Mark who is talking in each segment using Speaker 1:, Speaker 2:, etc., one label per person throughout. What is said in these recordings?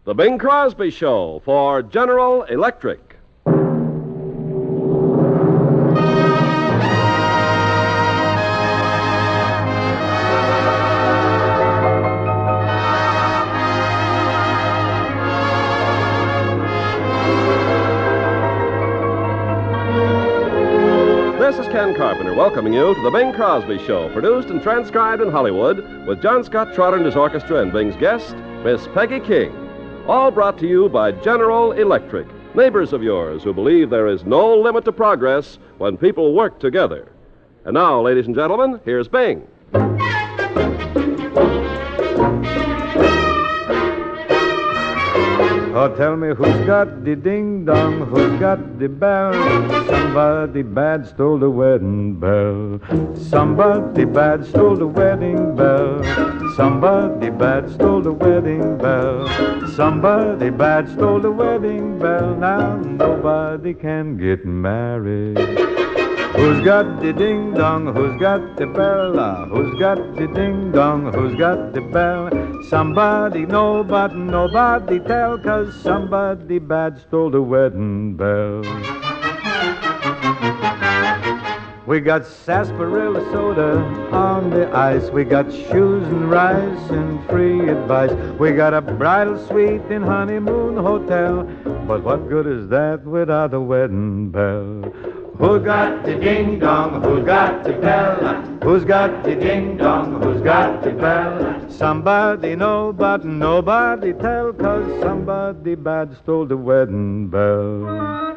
Speaker 1: The Bing Crosby Show for General Electric. This is Ken Carpenter welcoming you to The Bing Crosby Show, produced and transcribed in Hollywood with John Scott Trotter and his orchestra and Bing's guest, Miss Peggy King. All brought to you by General Electric, neighbors of yours who believe there is no limit to progress when people work together. And now, ladies and gentlemen, here's Bing.
Speaker 2: Oh, tell me who's got the ding-dong, who's got the bell? Somebody bad stole the wedding bell. Somebody bad stole the wedding bell. Somebody bad stole the wedding bell. Somebody bad stole the wedding bell. Now nobody can get married. Who's got the ding-dong, who's got the bell? Who's got the ding-dong, who's got the bell? Somebody, nobody tell, 'cause somebody bad stole the wedding bell. We got sarsaparilla soda on the ice. We got shoes and rice and free advice. We got a bridal suite in Honeymoon Hotel. But what good is that without a wedding bell? Who's got the ding-dong, who's got the bell? Who's got the ding-dong, who's got the bell? Somebody, nobody tell, 'cause somebody bad stole the wedding bell.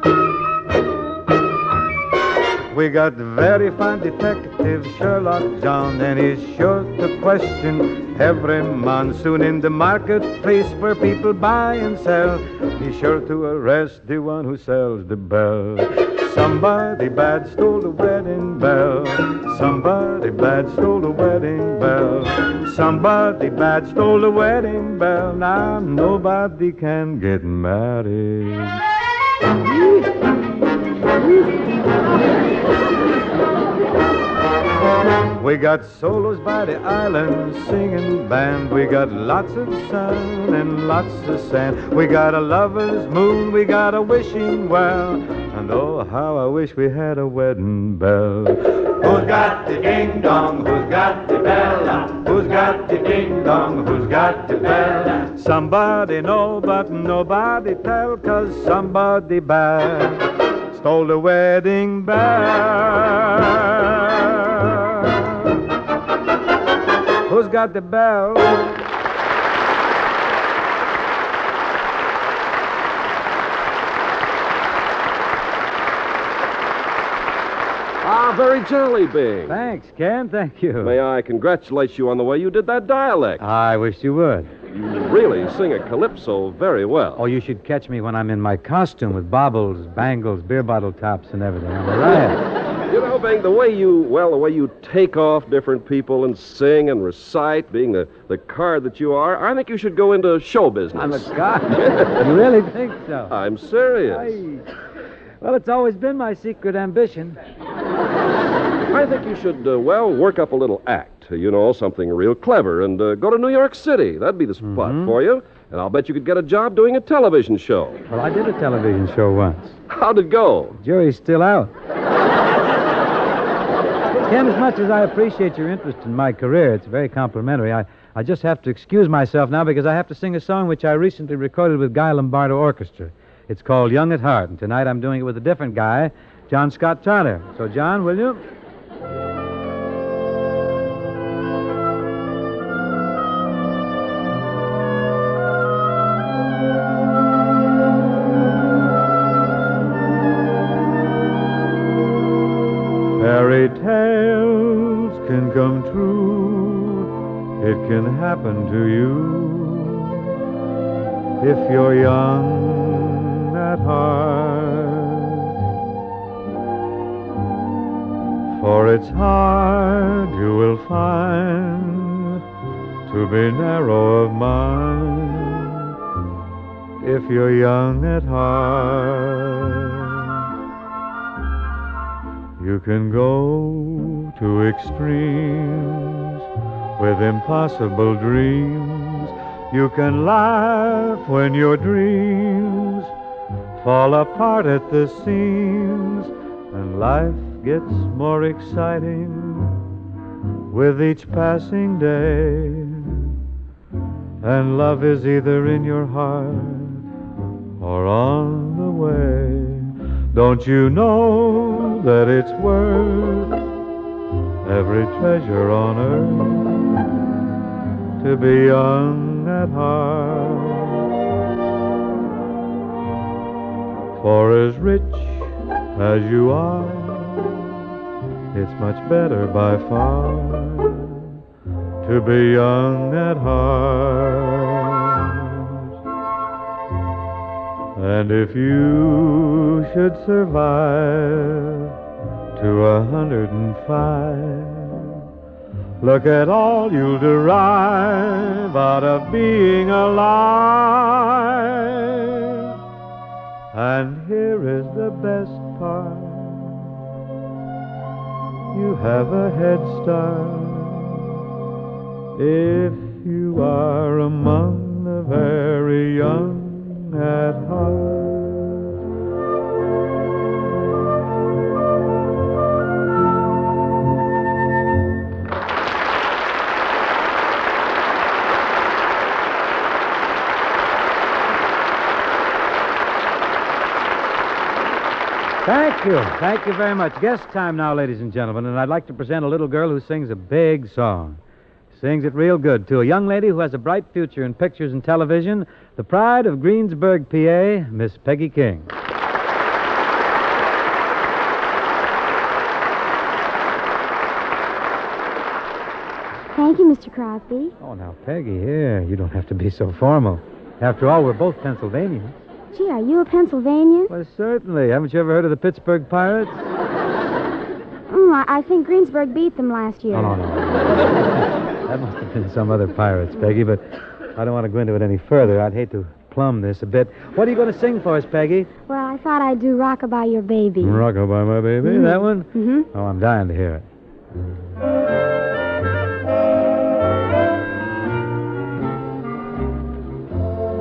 Speaker 2: We got very fine detective Sherlock John, and he's sure to question every man. Soon in the marketplace where people buy and sell, he's sure to arrest the one who sells the bell. Somebody bad stole the wedding bell. Somebody bad stole the wedding bell. Somebody bad stole the wedding bell. Now nobody can get married. We got solos by the island, singing band. We got lots of sun and lots of sand. We got a lover's moon, we got a wishing well. And oh, how I wish we had a wedding bell. Who's got the ding-dong, who's got the bell? Who's got the ding-dong, who's got the bell? Somebody, nobody tell, 'cause somebody bad stole the wedding bell. Who's got the bell?
Speaker 1: Very jolly, Bing.
Speaker 2: Thanks, Ken. Thank you.
Speaker 1: May I congratulate you on the way you did that dialect?
Speaker 2: I wish you would.
Speaker 1: You really sing a calypso very well.
Speaker 2: Oh, you should catch me when I'm in my costume with baubles, bangles, beer bottle tops, and everything. I'm a riot.
Speaker 1: You know, Bing, the way you take off different people and sing and recite, being the card that you are, I think you should go into show business.
Speaker 2: I'm a card? You really think so?
Speaker 1: I'm serious.
Speaker 2: Well, it's always been my secret ambition.
Speaker 1: I think you should, work up a little act. Something real clever, and go to New York City. That'd be the spot for you. And I'll bet you could get a job doing a television show.
Speaker 2: Well, I did a television show once.
Speaker 1: How'd it go?
Speaker 2: The jury's still out. Ken, as much as I appreciate your interest in my career, it's very complimentary. I just have to excuse myself now because I have to sing a song which I recently recorded with Guy Lombardo Orchestra. It's called Young at Heart, and tonight I'm doing it with a different guy, John Scott Trotter. So, John, will you? Fairy tales can come true. It can happen to you if you're young at heart. For it's hard, you will find, to be narrow of mind if you're young at heart. You can go to extremes with impossible dreams, You can laugh when your dreams fall apart at the seams, and life gets more exciting with each passing day. And love is either in your heart or on the way. Don't you know that it's worth every treasure on earth to be young at heart? For as rich as you are, it's much better by far to be young at heart. And if you should survive to 105, look at all you'll derive out of being alive. And here is the best part: you have a head start if you are among the very young at heart.
Speaker 3: Thank you. Thank you very much. Guest time now, ladies and gentlemen, and I'd like to present a little girl who sings a big song. Sings it real good, too. A young lady who has a bright future in pictures and television, the pride of Greensburg, PA, Miss Peggy King.
Speaker 4: Thank you, Mr. Crosby.
Speaker 3: Oh, now, Peggy, here, you don't have to be so formal. After all, we're both Pennsylvanians.
Speaker 4: Gee, are you a Pennsylvanian?
Speaker 3: Well, certainly. Haven't you ever heard of the Pittsburgh Pirates?
Speaker 4: I think Greensburg beat them last year.
Speaker 3: Oh, no. That must have been some other pirates, Peggy, but I don't want to go into it any further. I'd hate to plumb this a bit. What are you going to sing for us, Peggy?
Speaker 4: Well, I thought I'd do Rockabye Your Baby.
Speaker 3: Rockabye My Baby?
Speaker 4: Mm-hmm.
Speaker 3: That one?
Speaker 4: Mm-hmm.
Speaker 3: Oh, I'm dying to hear it.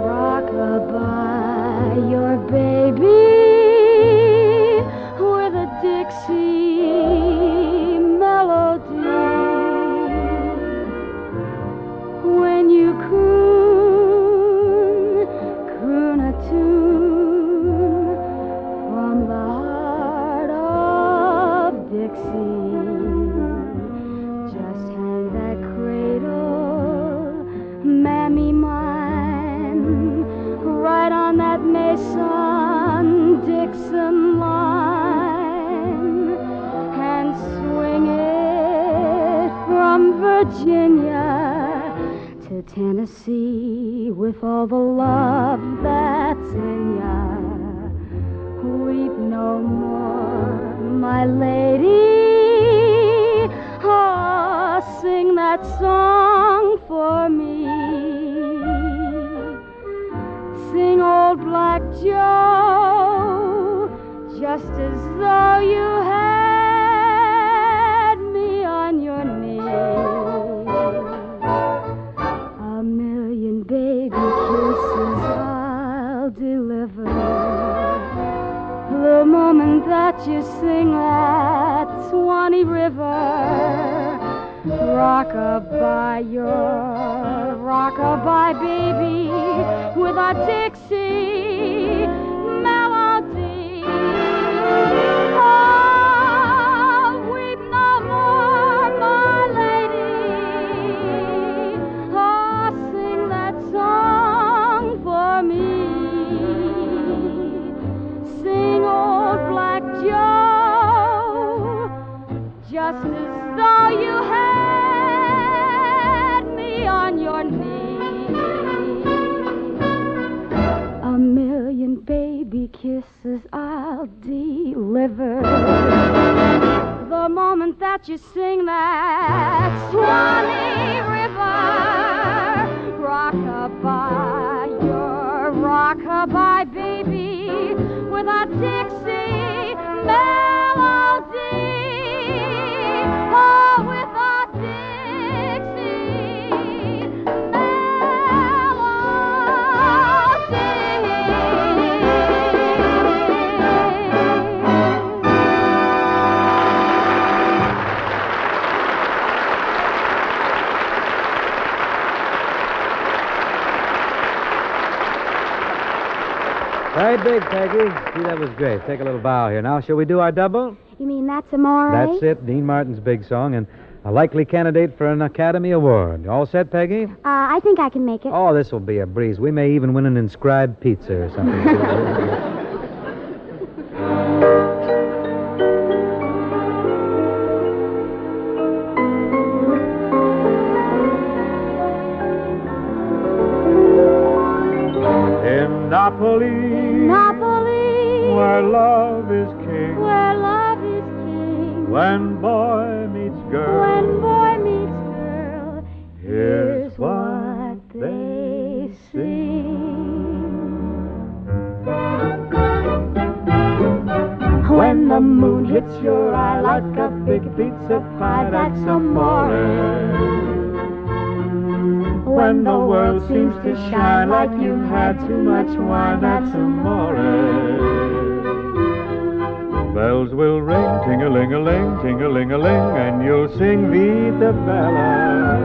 Speaker 4: Rockabye your baby with a Dixie melody. When you croon a tune from the heart of Dixie. Just hang that cradle, mammy mine, right on that Mason-Dixon line, and swing it from Virginia to Tennessee with all the love that's in ya. Weep no more, my lady. Oh, sing that song for me. Sing old Black Joe, just as though you had me on your knee. A million baby kisses I'll deliver the moment that you sing that Swanee River. Rockabye your rockabye baby with a Dixie melody. Oh, weep no more, my lady. Oh, sing that song for me. Sing old Black Joe, just as though you had me on your knee. A million baby kisses I'll deliver the moment that you sing that Swanee River. Rockabye your rockabye baby with a Dixie melody. Oh, with a Dixie melody.
Speaker 3: Very big, Peggy. Gee, that was great. Take a little bow here. Now, shall we do our double?
Speaker 4: You mean that's amore?
Speaker 3: That's it. Dean Martin's big song and a likely candidate for an Academy Award. All set, Peggy?
Speaker 4: I think I can make it.
Speaker 3: Oh, this will be a breeze. We may even win an inscribed pizza or something.
Speaker 2: In Napoli, where love is king, when boy meets girl, here's what they sing. When the moon hits your eye like a big pizza pie, that's amore. When the world seems to shine like you've had too much wine, that's amore. Bells will ring, ting-a-ling-a-ling, ting-a-ling-a-ling, and you'll sing Vita Bella.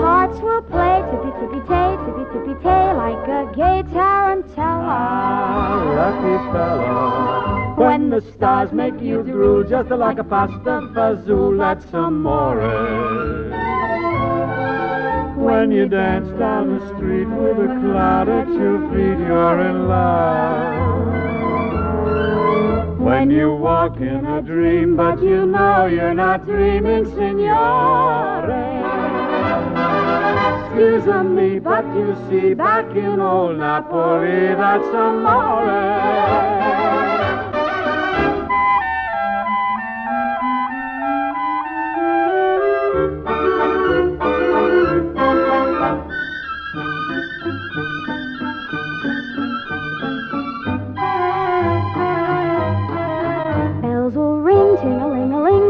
Speaker 4: Hearts will play tippy-tippy-tay, like a gay tarantella.
Speaker 2: Ah, lucky fella. When the stars make you drool just like a pasta fazool, that's amore. When you dance down the street with a cloud at your feet, you're in love. When you walk in a dream, but you know you're not dreaming, signore. Excuse me, but you see, back in old Napoli, that's amore.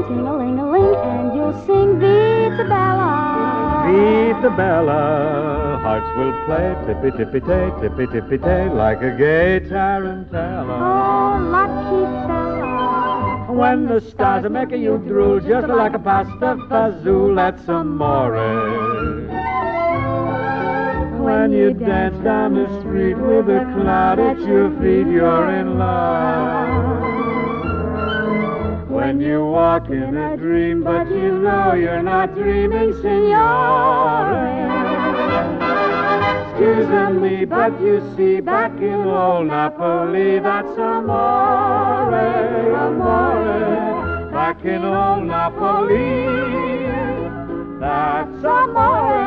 Speaker 4: Ting-a-ling-a-ling, and you'll sing Vita Bella.
Speaker 2: Vita Bella, hearts will play tippy-tippy-tay, like a gay tarantella.
Speaker 4: Oh, lucky fella.
Speaker 2: When the stars are making you drool just like a pasta fazool, that's amore. When you dance down the street with a cloud at your feet, you're in love. When you walk in a dream, but you know you're not dreaming, signore. Excuse me, but you see, back in old Napoli, that's amore, amore. Back in old Napoli, that's amore.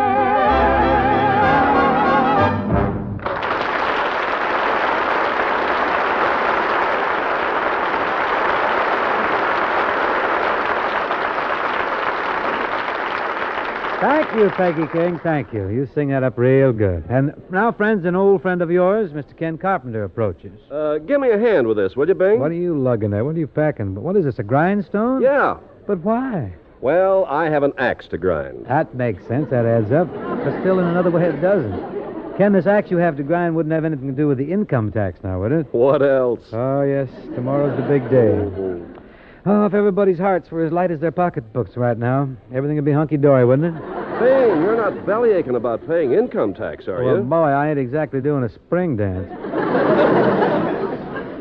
Speaker 3: Thank you, Peggy King. Thank you. You sing that up real good. And now, friends, an old friend of yours, Mr. Ken Carpenter, approaches.
Speaker 1: Give me a hand with this, will you, Bing?
Speaker 3: What are you lugging there? What are you packing? What is this, a grindstone?
Speaker 1: Yeah.
Speaker 3: But why?
Speaker 1: Well, I have an axe to grind.
Speaker 3: That makes sense. That adds up. But still, in another way, it doesn't. Ken, this axe you have to grind wouldn't have anything to do with the income tax now, would it?
Speaker 1: What else?
Speaker 3: Oh, yes. Tomorrow's the big day. Oh, if everybody's hearts were as light as their pocketbooks right now, everything would be hunky-dory, wouldn't it?
Speaker 1: Bing, you're not bellyaching about paying income tax, are
Speaker 3: Well,
Speaker 1: you?
Speaker 3: boy, I ain't exactly doing a spring dance.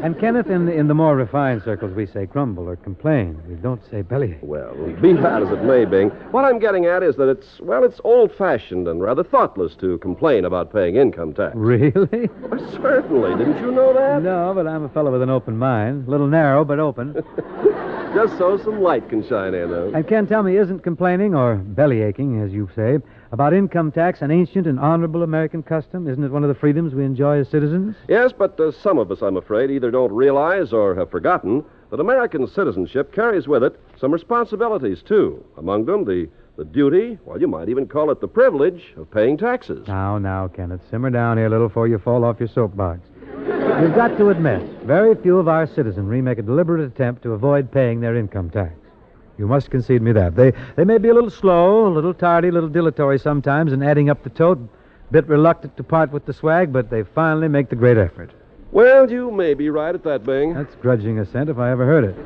Speaker 3: And, Kenneth, in the more refined circles, we say grumble or complain. We don't say bellyache.
Speaker 1: Well, be that as it may, Bing, what I'm getting at is that it's old-fashioned and rather thoughtless to complain about paying income tax.
Speaker 3: Really?
Speaker 1: Certainly. Didn't you know that?
Speaker 3: No, but I'm a fellow with an open mind. A little narrow, but open.
Speaker 1: Just so some light can shine in, though.
Speaker 3: And, Ken, tell me, isn't complaining, or bellyaching, as you say, about income tax an ancient and honorable American custom? Isn't it one of the freedoms we enjoy as citizens?
Speaker 1: Yes, but some of us, I'm afraid, either don't realize or have forgotten that American citizenship carries with it some responsibilities, too. Among them, the duty, well, you might even call it the privilege, of paying taxes.
Speaker 3: Now, Kenneth, simmer down here a little before you fall off your soapbox. You've got to admit, very few of our citizenry make a deliberate attempt to avoid paying their income tax. You must concede me that. They may be a little slow, a little tardy, a little dilatory sometimes in adding up the tote, a bit reluctant to part with the swag, but they finally make the great effort.
Speaker 1: Well, you may be right at that, Bing.
Speaker 3: That's grudging assent if I ever heard it.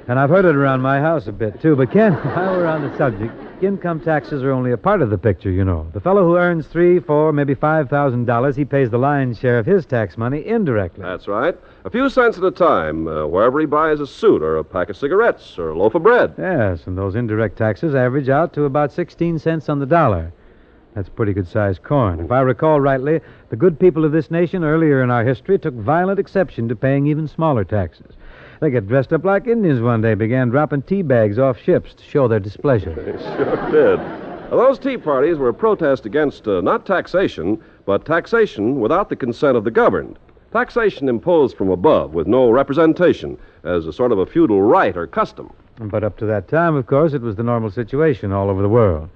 Speaker 3: And I've heard it around my house a bit, too. But, Ken, while we're on the subject, income taxes are only a part of the picture, you know. The fellow who earns $3,000, $4,000, maybe $5,000, he pays the lion's share of his tax money indirectly.
Speaker 1: That's right. A few cents at a time, wherever he buys a suit or a pack of cigarettes or a loaf of bread.
Speaker 3: Yes, and those indirect taxes average out to about 16 cents on the dollar. That's pretty good-sized corn. If I recall rightly, the good people of this nation earlier in our history took violent exception to paying even smaller taxes. They got dressed up like Indians one day, began dropping tea bags off ships to show their displeasure.
Speaker 1: They sure did. Now, those tea parties were a protest against not taxation, but taxation without the consent of the governed. Taxation imposed from above with no representation as a sort of a feudal right or custom.
Speaker 3: But up to that time, of course, it was the normal situation all over the world.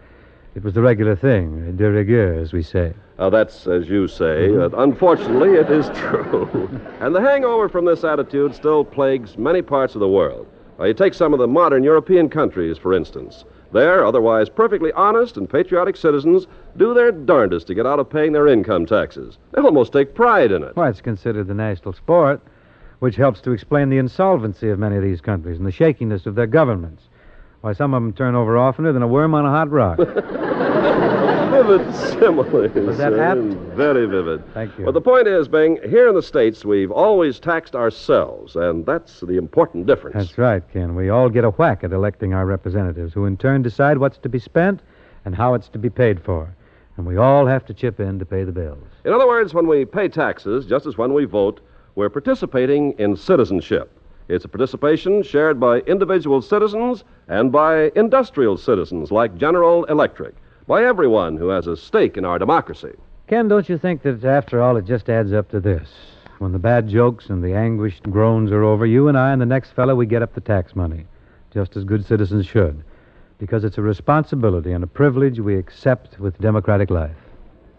Speaker 3: It was the regular thing, de rigueur, as we say.
Speaker 1: That's as you say. Unfortunately, it is true. And the hangover from this attitude still plagues many parts of the world. You take some of the modern European countries, for instance. There, otherwise perfectly honest and patriotic citizens do their darndest to get out of paying their income taxes. They almost take pride in it.
Speaker 3: Why, it's considered the national sport, which helps to explain the insolvency of many of these countries and the shakiness of their governments. Why, some of them turn over oftener than a worm on a hot rock.
Speaker 1: Vivid similes.
Speaker 3: Was that apt?
Speaker 1: Very vivid.
Speaker 3: Thank you.
Speaker 1: But the point is, Bing, here in the States, we've always taxed ourselves, and that's the important difference.
Speaker 3: That's right, Ken. We all get a whack at electing our representatives, who in turn decide what's to be spent and how it's to be paid for. And we all have to chip in to pay the bills.
Speaker 1: In other words, when we pay taxes, just as when we vote, we're participating in citizenship. It's a participation shared by individual citizens and by industrial citizens like General Electric, by everyone who has a stake in our democracy.
Speaker 3: Ken, don't you think that after all it just adds up to this? When the bad jokes and the anguished groans are over, you and I and the next fellow, we get up the tax money, just as good citizens should, because it's a responsibility and a privilege we accept with democratic life.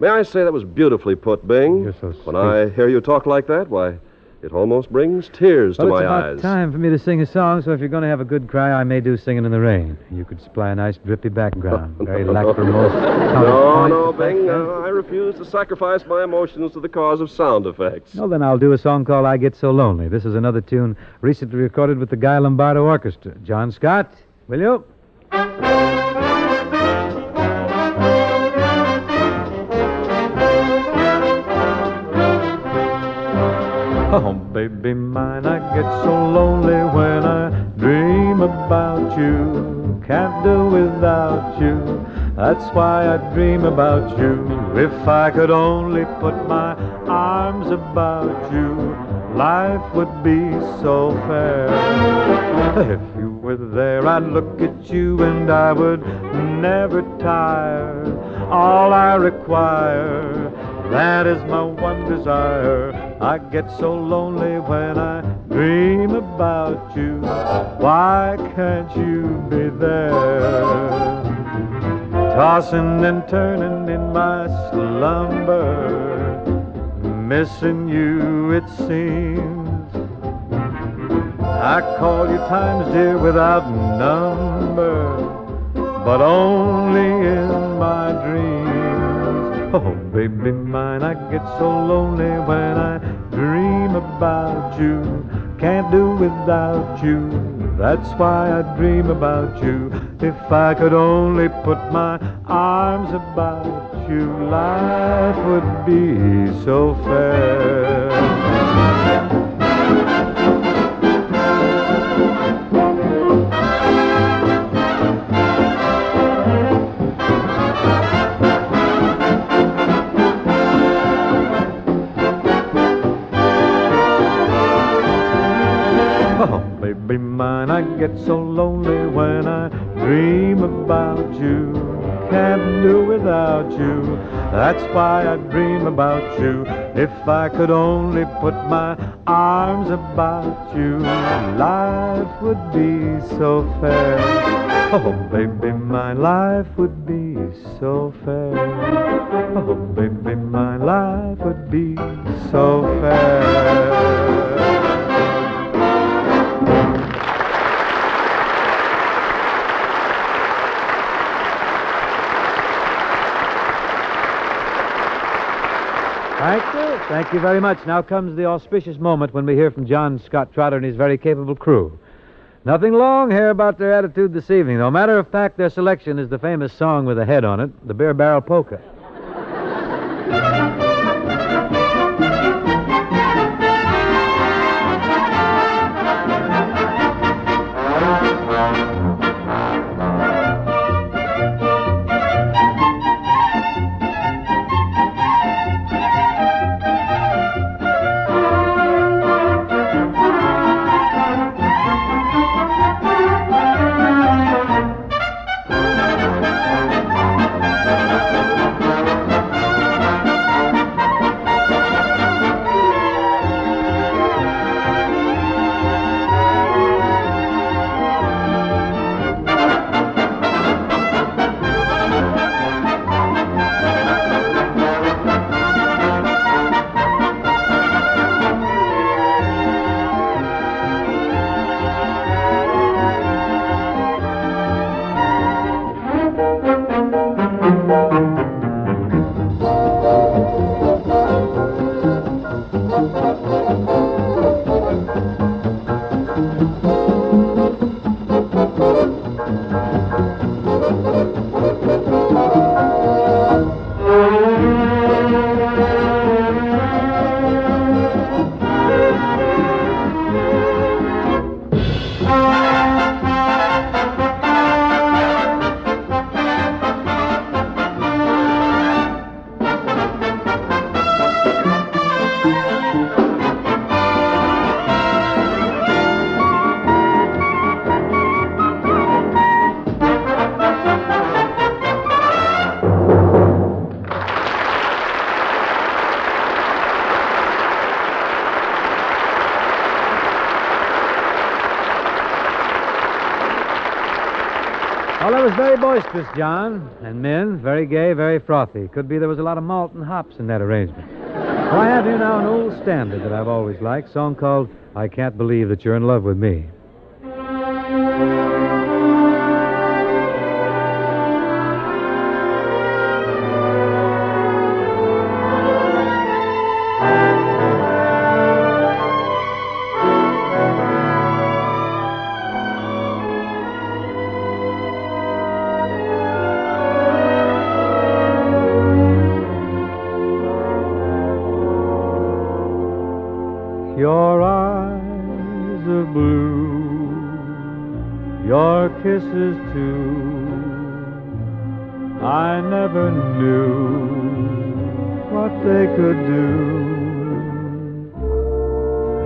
Speaker 1: May I say that was beautifully put, Bing?
Speaker 3: You're so sweet.
Speaker 1: When I hear you talk like that, why, it almost brings tears to my eyes.
Speaker 3: It's about time for me to sing a song, so if you're going to have a good cry, I may do Singing in the Rain. You could supply a nice drippy background. Very lachrymose.
Speaker 1: No, Bing, I refuse to sacrifice my emotions to the cause of sound effects.
Speaker 3: Well, then I'll do a song called I Get So Lonely. This is another tune recently recorded with the Guy Lombardo Orchestra. John Scott, will you? Oh, baby mine, I get so lonely when I dream about you. Can't do without you. That's why I dream about you. If I could only put my arms about you, life would be so fair. If you were there, I'd look at you and I would never tire. All I require, that is my one desire. I get so lonely when I dream about you. Why can't you be there? Tossing and turning in my slumber, missing you it seems. I call you times, dear, without number, but only in my dreams. Oh, baby mine, I get so lonely when I dream about you. Can't do without you. That's why I dream about you. If I could only put my arms about you, life would be so fair. Baby mine, I get so lonely when I dream about you. Can't do without you. That's why I dream about you. If I could only put my arms about you, life would be so fair. Oh, baby, my life would be so fair. Oh, baby, my life would be so fair. Thank you. Thank you very much. Now comes the auspicious moment when we hear from John Scott Trotter and his very capable crew. Nothing long here about their attitude this evening, though. Matter of fact, their selection is the famous song with a head on it, the Beer Barrel Polka. Well, it was very boisterous, John, and men, very gay, very frothy. Could be there was a lot of malt and hops in that arrangement. Well, I have here now an old standard that I've always liked, a song called I Can't Believe That You're in Love with Me.
Speaker 2: Your eyes of blue, your kisses too, I never knew what they could do.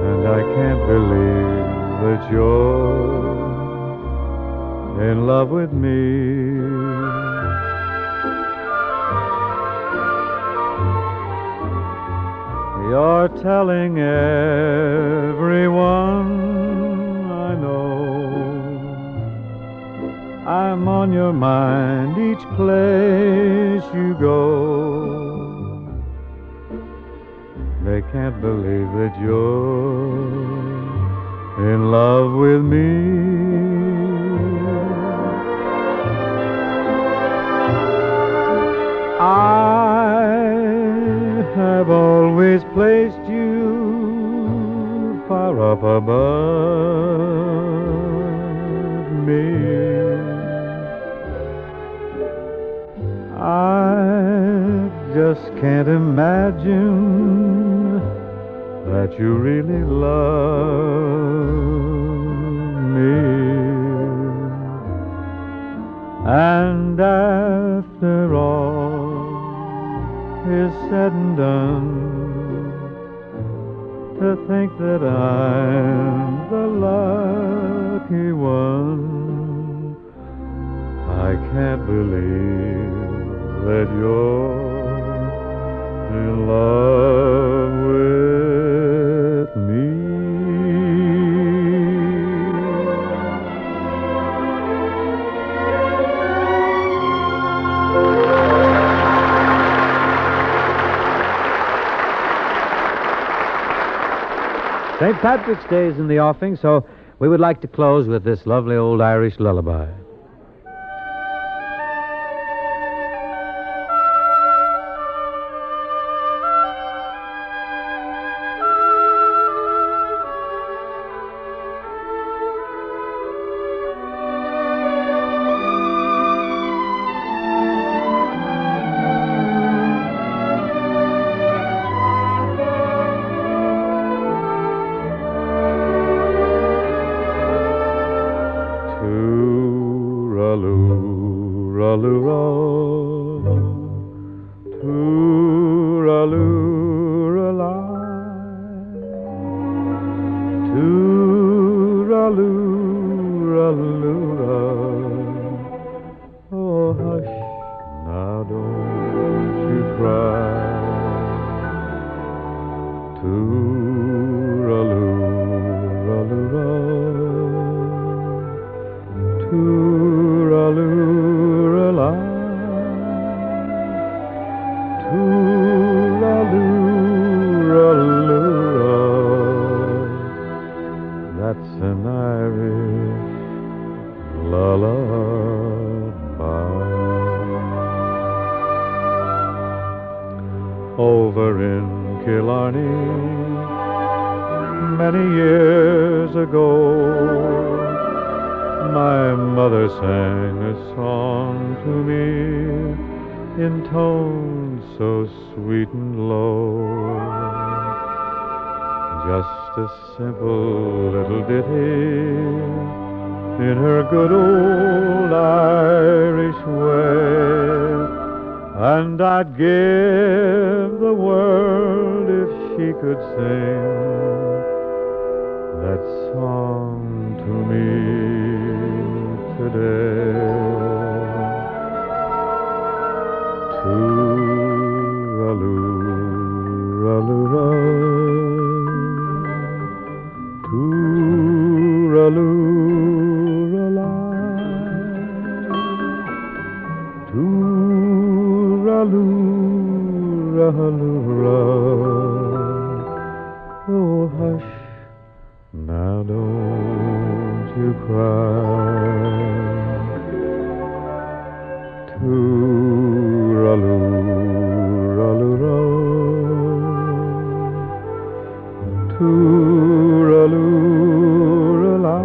Speaker 2: And I can't believe that you're in love with me. You're telling everyone I know I'm on your mind each place you go. They can't believe that you're in love with me. I've always placed you far up above me. I just can't imagine that you really love me. And after all is said and done, to think that I'm the lucky one, I can't believe that you're in love with me.
Speaker 3: St. Patrick's Day is in the offing, so we would like to close with this lovely old Irish lullaby.
Speaker 2: over in Killarney many years ago. My mother sang a song to me in tones so sweet and low. Just a simple little ditty in her good old Irish way. And I'd give the world if she could sing that song to me today. Tooraloo-raloo-ra, tooraloo-ra-la, tooraloo-ra-loo-ra. Oh, hush, now don't you cry. Tooraloo-ra-loo-ra, tooraloo-ra-la,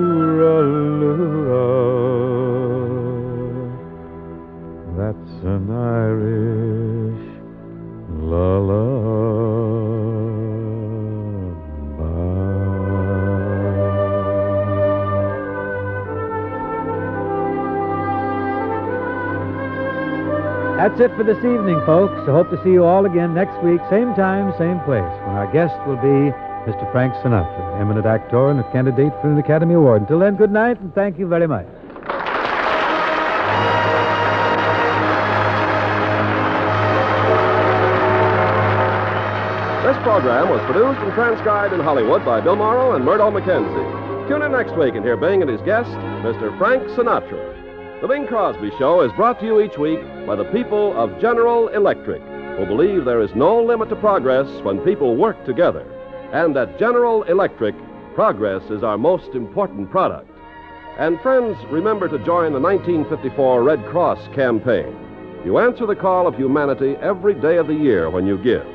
Speaker 2: tooraloo-ra-loo-ra. That's an Irish lullaby.
Speaker 3: That's it for this evening, folks. I hope to see you all again next week, same time, same place, when our guest will be Mr. Frank Sinatra, eminent actor and a candidate for an Academy Award. Until then, good night, and thank you very much.
Speaker 1: This program was produced and transcribed in Hollywood by Bill Morrow and Murdo McKenzie. Tune in next week and hear Bing and his guest, Mr. Frank Sinatra. The Bing Crosby Show is brought to you each week by the people of General Electric, who believe there is no limit to progress when people work together, and at General Electric, progress is our most important product. And friends, remember to join the 1954 Red Cross campaign. You answer the call of humanity every day of the year when you give.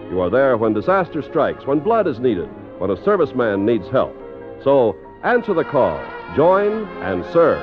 Speaker 1: You are there when disaster strikes, when blood is needed, when a serviceman needs help. So answer the call, join, and serve.